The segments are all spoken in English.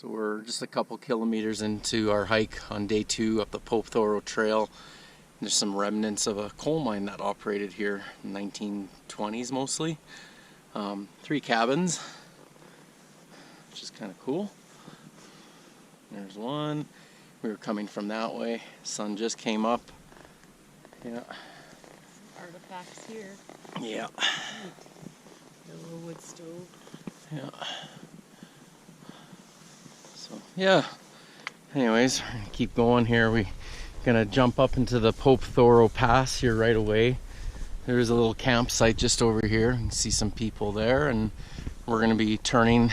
So we're just a couple kilometers into our hike on day 2 up the Pope-Thoreau Trail. There's some remnants of a coal mine that operated here in the 1920s mostly. 3 cabins, which is kind of cool. There's one. We were coming from that way. Sun just came up. Yeah. Artifacts here. Yeah. The little wood stove. Yeah. So yeah. Anyways, we're gonna keep going here. We're gonna jump up into the Pope-Thoreau Pass here right away. There's a little campsite just over here. You can see some people there, and we're gonna be turning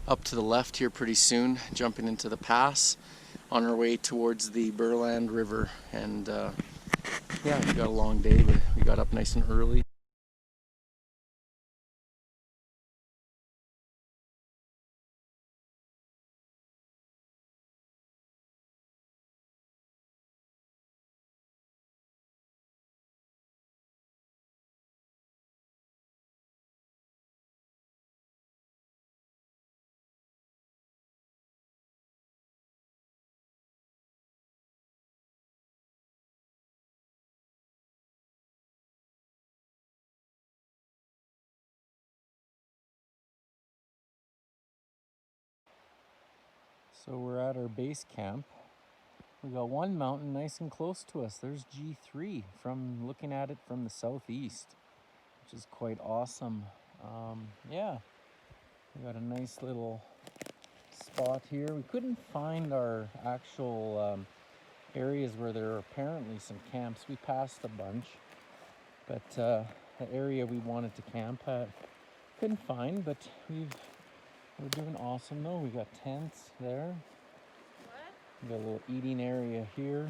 up to the left here pretty soon, jumping into the pass on our way towards the Berland River. And yeah, we got a long day, but we got up nice and early. So we're at our base camp. We got one mountain nice and close to us. There's G3 from looking at it from the southeast, which is quite awesome. Yeah, we got a nice little spot here. We couldn't find our actual areas where there are apparently some camps. We passed a bunch, but the area we wanted to camp at couldn't find, but we're doing awesome though. We got tents there. We got a little eating area here.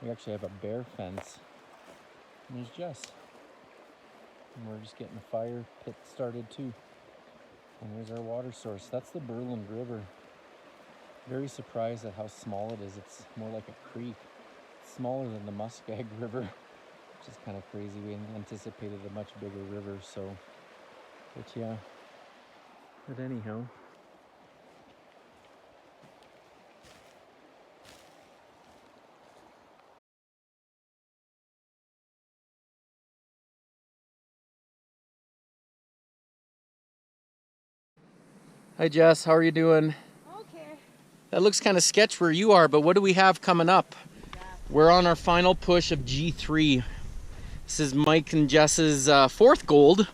We actually have a bear fence. And there's Jess. And we're just getting the fire pit started too. And there's our water source. That's the Berland River. Very surprised at how small it is. It's more like a creek. It's smaller than the Muskeg River, which is kind of crazy. We anticipated a much bigger river, so. But yeah. But anyhow. Hi Jess, how are you doing? Okay. That looks kind of sketch where you are, but what do we have coming up? We're on our final push of G3. This is Mike and Jess's 4th gold.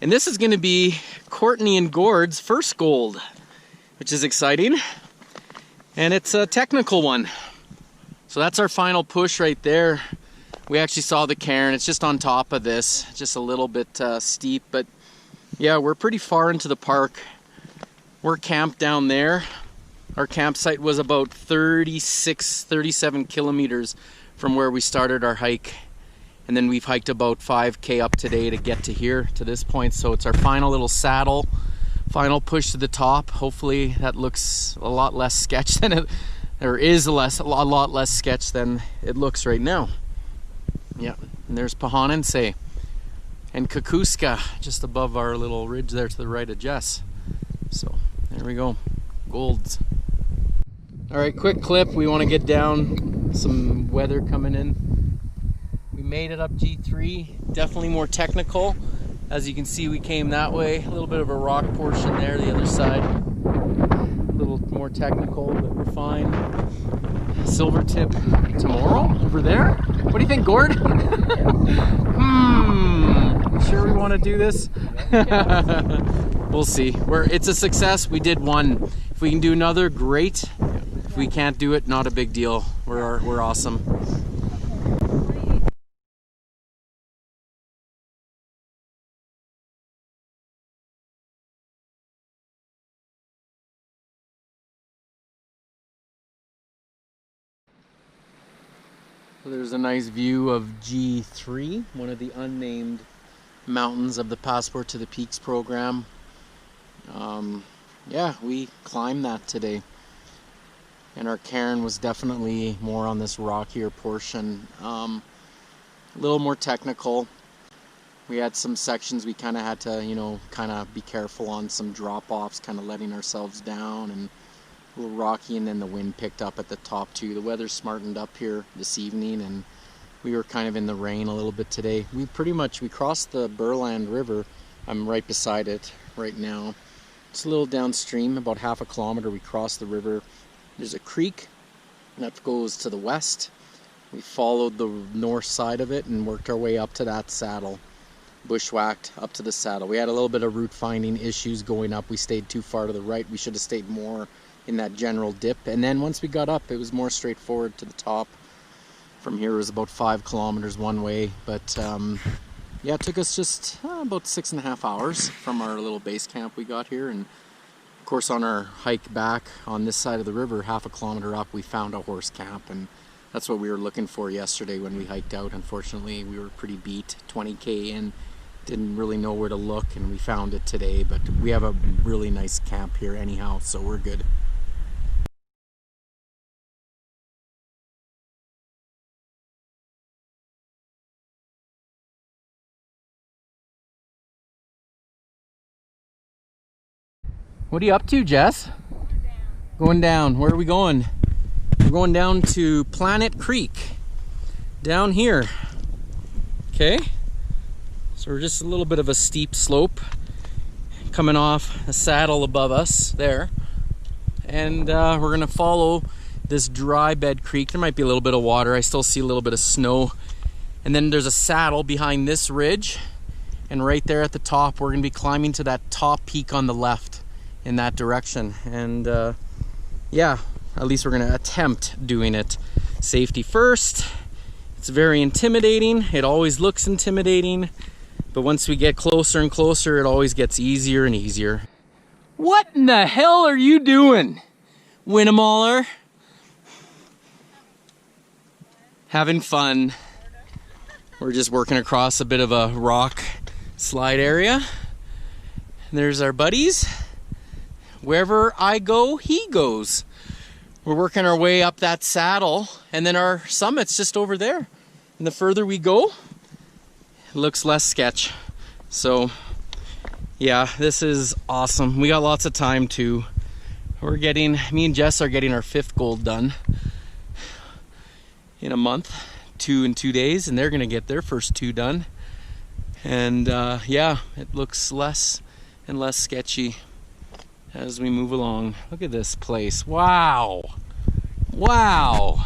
And this is going to be Courtney and Gord's 1st gold, which is exciting. And it's a technical one. So that's our final push right there. We actually saw the cairn. It's just on top of this, just a little bit steep, but yeah, we're pretty far into the park. We're camped down there. Our campsite was about 37 kilometers from where we started our hike. And then we've hiked about 5K up today to get to here, to this point. So it's our final little saddle, final push to the top. Hopefully that looks a lot less sketch than it, or is a lot less sketch than it looks right now. Yeah, and there's Pehonanseh and Kakusska just above our little ridge there to the right of Jess. So there we go, golds. All right, quick clip. We want to get down, some weather coming in. We made it up G3, definitely more technical. As you can see, we came that way, a little bit of a rock portion there, the other side. A little more technical, but we're fine. Silver tip tomorrow over there. What do you think, Gord? Sure we want to do this? We'll see. It's a success. We did one. If we can do another, great. If we can't do it, not a big deal. We're awesome. So there's a nice view of G3, one of the unnamed mountains of the Passport to the Peaks program. Yeah, we climbed that today. And our cairn was definitely more on this rockier portion. A little more technical. We had some sections we kind of had to, you know, kind of be careful on some drop-offs, kind of letting ourselves down, and a little rocky, and then the wind picked up at the top too. The weather smartened up here this evening, and we were kind of in the rain a little bit today. We crossed the Berland River. I'm right beside it right now. It's a little downstream, about half a kilometer. We crossed the river. There's a creek that goes to the west. We followed the north side of it and worked our way up to that saddle. Bushwhacked up to the saddle. We had a little bit of route finding issues going up. We stayed too far to the right. We should have stayed more in that general dip. And then once we got up, it was more straightforward to the top. From here it was about 5 kilometers one way. But yeah, it took us just about 6.5 hours from our little base camp we got here. And of course on our hike back on this side of the river, half a kilometer up, we found a horse camp. And that's what we were looking for yesterday when we hiked out. Unfortunately, we were pretty beat, 20K in. Didn't really know where to look, and we found it today, but we have a really nice camp here anyhow, so we're good. What are you up to, Jess? Going down. Where are we going? We're going down to Planet Creek. Down here. Okay? So we're just a little bit of a steep slope coming off a saddle above us there. And we're going to follow this dry bed creek. There might be a little bit of water. I still see a little bit of snow. And then there's a saddle behind this ridge. And right there at the top, we're going to be climbing to that top peak on the left in that direction. And yeah, at least we're going to attempt doing it. Safety first. It's very intimidating. It always looks intimidating. But once we get closer and closer, it always gets easier and easier. What in the hell are you doing, Winnemaller? Having fun. We're just working across a bit of a rock slide area. There's our buddies. Wherever I go, he goes. We're working our way up that saddle, and then our summit's just over there. And the further we go, it looks less sketch. So yeah, this is awesome. We got lots of time too. Me and Jess are getting our 5th gold done in a month, 2 in 2 days, and they're gonna get their first 2 done. And yeah, it looks less and less sketchy as we move along. Look at this place. Wow. Wow.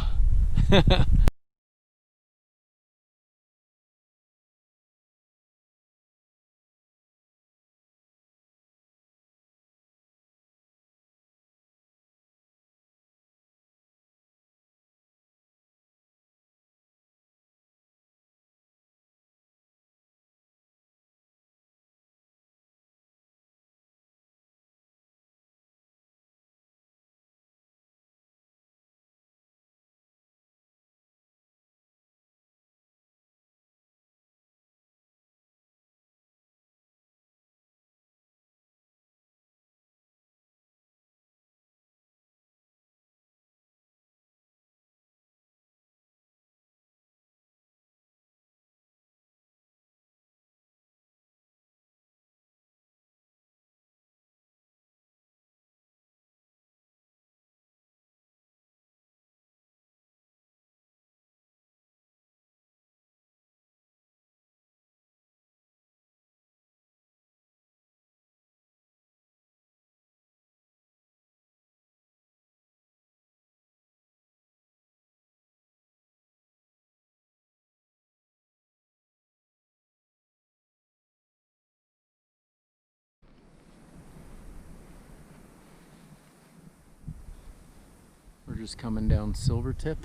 We're just coming down Silvertip,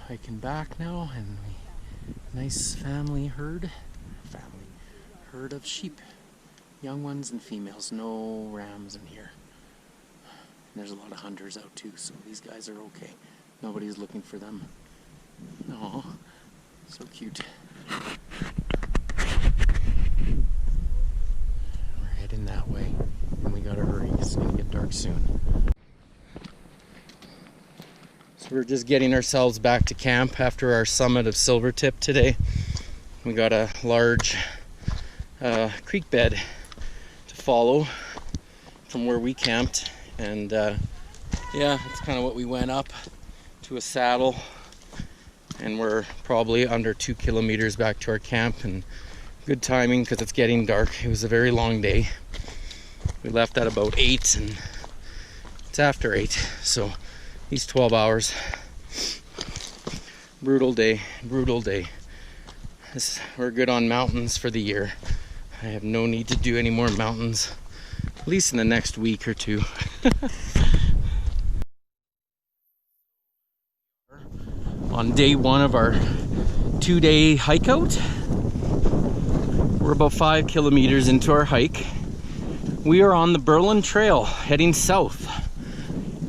hiking back now, and nice herd of sheep, young ones and females. No rams in here. And there's a lot of hunters out too, so these guys are okay. Nobody's looking for them. Aw, so cute. We're heading that way, and we gotta hurry. It's gonna get dark soon. We're just getting ourselves back to camp after our summit of Silvertip today. We got a large creek bed to follow from where we camped, and yeah, that's kind of what we went up to, a saddle, and we're probably under 2 kilometers back to our camp, and good timing because it's getting dark. It was a very long day. We left at about 8 and it's after 8, so these 12 hours. Brutal day, brutal day. We're good on mountains for the year. I have no need to do any more mountains, at least in the next week or two. On day 1 of our 2-day hike out. We're about 5 kilometers into our hike. We are on the Berland Trail heading south,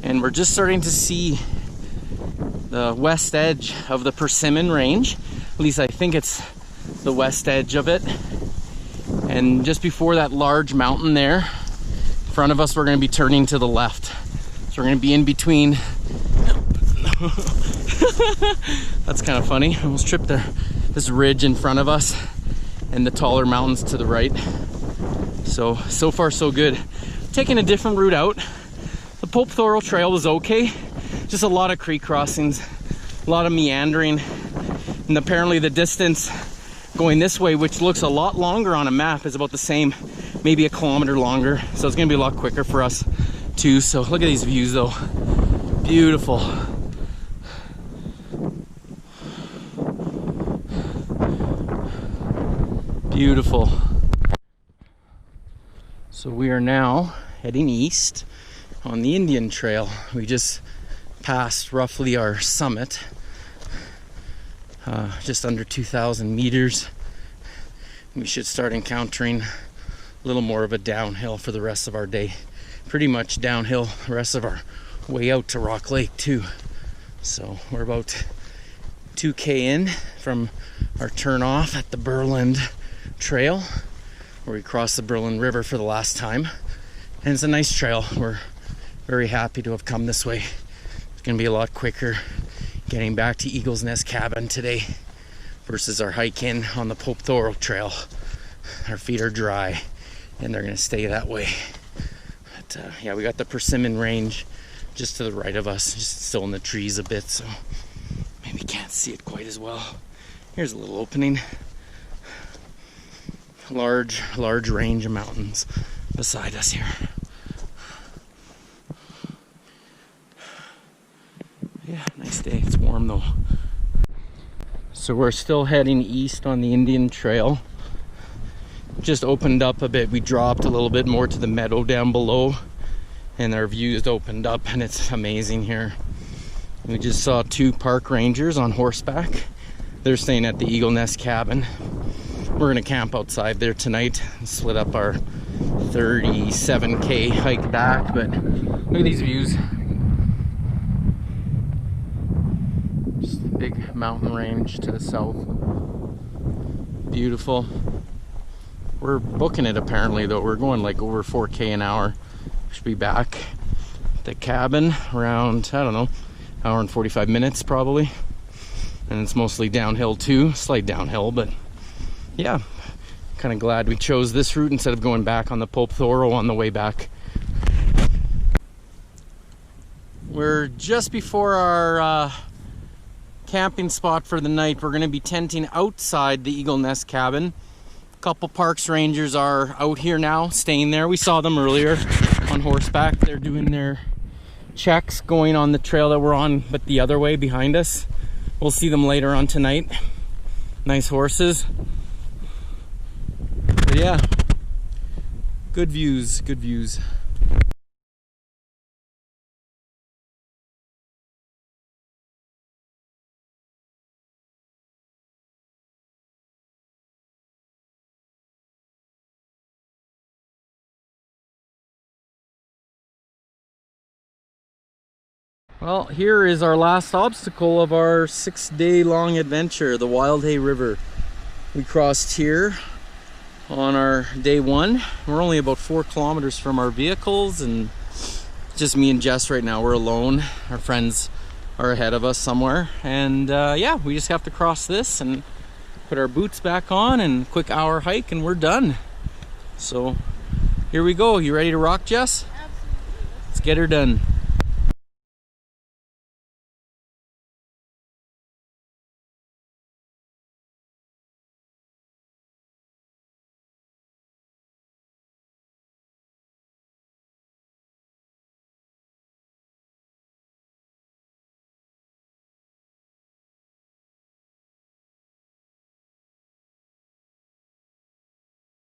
and we're just starting to see the west edge of the Persimmon Range. At least I think it's the west edge of it. And just before that large mountain there, in front of us, we're going to be turning to the left. So we're going to be in between. That's kind of funny. I almost tripped there. This ridge in front of us and the taller mountains to the right. So far so good. Taking a different route out. The Pope-Thoreau Trail was okay. Just a lot of creek crossings, a lot of meandering, and apparently the distance going this way, which looks a lot longer on a map, is about the same, maybe 1 kilometer longer. So it's gonna be a lot quicker for us too. So look at these views though. Beautiful. Beautiful. So we are now heading east on the Indian Trail. We just passed roughly our summit, just under 2,000 meters. We should start encountering a little more of a downhill for the rest of our day. Pretty much downhill the rest of our way out to Rock Lake too. So we're about 2K in from our turn off at the Berland Trail, where we crossed the Berland River for the last time. And it's a nice trail. We're very happy to have come this way. It's gonna be a lot quicker getting back to Eagle's Nest Cabin today versus our hike in on the Pope-Thoreau Trail. Our feet are dry and they're gonna stay that way. But yeah, we got the Persimmon Range just to the right of us, just still in the trees a bit, so maybe can't see it quite as well. Here's a little opening. Large range of mountains beside us here. Yeah, nice day. It's warm though. So we're still heading east on the Indian Trail. Just opened up a bit. We dropped a little bit more to the meadow down below, and our views opened up, and it's amazing here. We just saw 2 park rangers on horseback. They're staying at the Eagle Nest Cabin. We're gonna camp outside there tonight and split up our 37K hike back, but look at these views. Just a big mountain range to the south. Beautiful. We're booking it apparently though. We're going like over 4K an hour. We should be back at the cabin around, I don't know, hour and 45 minutes probably. And it's mostly downhill too, slight downhill, but yeah, kind of glad we chose this route instead of going back on the Pope-Thoreau on the way back. We're just before our camping spot for the night. We're going to be tenting outside the Eagle Nest Cabin. A couple parks rangers are out here now, staying there. We saw them earlier on horseback. They're doing their checks going on the trail that we're on, but the other way behind us. We'll see them later on tonight. Nice horses. But yeah, good views, good views. Well, here is our last obstacle of our 6-day long adventure, the Wildhay River. We crossed here on our day 1. We're only about 4 kilometers from our vehicles, and just me and Jess right now. We're alone. Our friends are ahead of us somewhere, and yeah, we just have to cross this, and Put our boots back on and quick hour hike and we're done. So here we go. You ready to rock, Jess? Absolutely. Let's get her done.